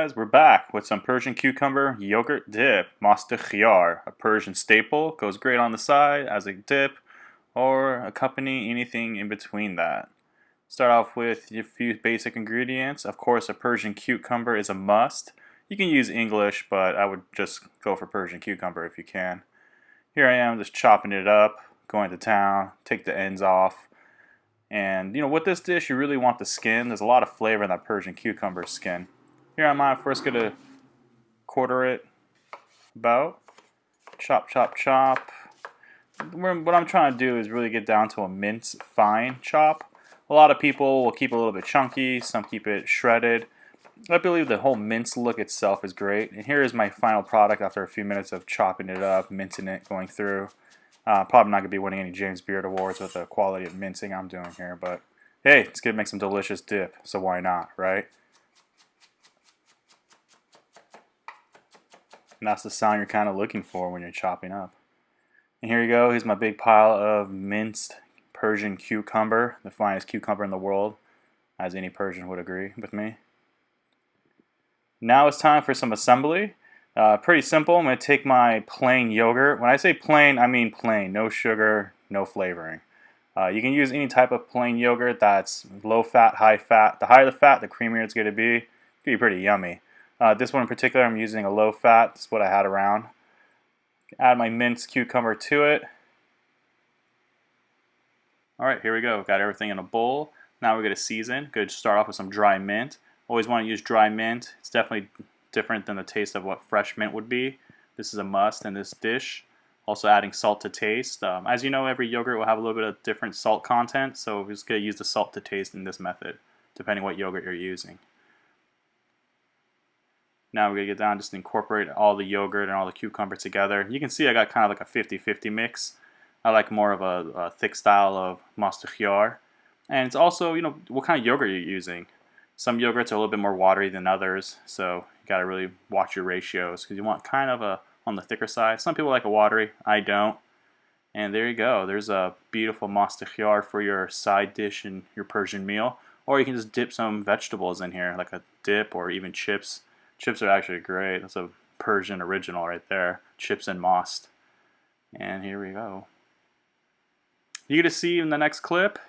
guys, we're back with some Persian cucumber yogurt dip, Maast-o Khiar, a Persian staple. Goes great on the side as a dip or accompany anything in between that. Start off with a few basic ingredients. Of course, a Persian cucumber is a must. You can use English, but I would just go for Persian cucumber if you can. Here I am just chopping it up, going to town, take the ends off. And with this dish, you really want the skin. There's a lot of flavor in that Persian cucumber skin. Here I'm first going to quarter it about. Chop, chop, chop. What I'm trying to do is really get down to a mince fine chop. A lot of people will keep it a little bit chunky, some keep it shredded. I believe the whole mince look itself is great. And here is my final product after a few minutes of chopping it up, mincing it, going through. Probably not going to be winning any James Beard Awards with the quality of mincing I'm doing here, but hey, it's going to make some delicious dip, so why not, right? And that's the sound you're kind of looking for when you're chopping up. And here you go, here's my big pile of minced Persian cucumber, the finest cucumber in the world, as any Persian would agree with me. Now it's time for some assembly. Pretty simple. I'm going to take my plain yogurt. When I say plain, I mean plain. No sugar, no flavoring. You can use any type of plain yogurt that's low fat, high fat. The higher the fat, the creamier it's going to be. It's going to be pretty yummy. This one in particular, I'm using a low fat. That's what I had around. Add my minced cucumber to it. Alright, here we go. Got everything in a bowl. Now we're going to season. Good to start off with some dry mint. Always want to use dry mint. It's definitely different than the taste of what fresh mint would be. This is a must in this dish. Also adding salt to taste. As you know, every yogurt will have a little bit of different salt content, so we're just going to use the salt to taste in this method, depending what yogurt you're using. Now we're going to get down, just incorporate all the yogurt and all the cucumber together. You can see I got kind of like a 50-50 mix. I like more of a thick style of Maast-o Khiar. And it's also, what kind of yogurt you're using. Some yogurts are a little bit more watery than others, so you got to really watch your ratios because you want kind of on the thicker side. Some people like a watery, I don't. And there you go. There's a beautiful Maast-o Khiar for your side dish in your Persian meal. Or you can just dip some vegetables in here, like a dip or even chips. Chips are actually great. That's a Persian original right there. Chips and mast. And here we go. You're going to see in the next clip,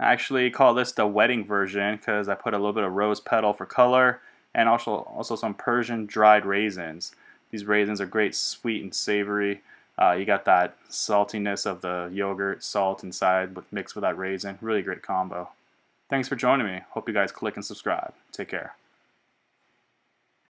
I actually call this the wedding version because I put a little bit of rose petal for color and also some Persian dried raisins. These raisins are great, sweet and savory. You got that saltiness of the yogurt, salt inside mixed with that raisin. Really great combo. Thanks for joining me. Hope you guys click and subscribe. Take care.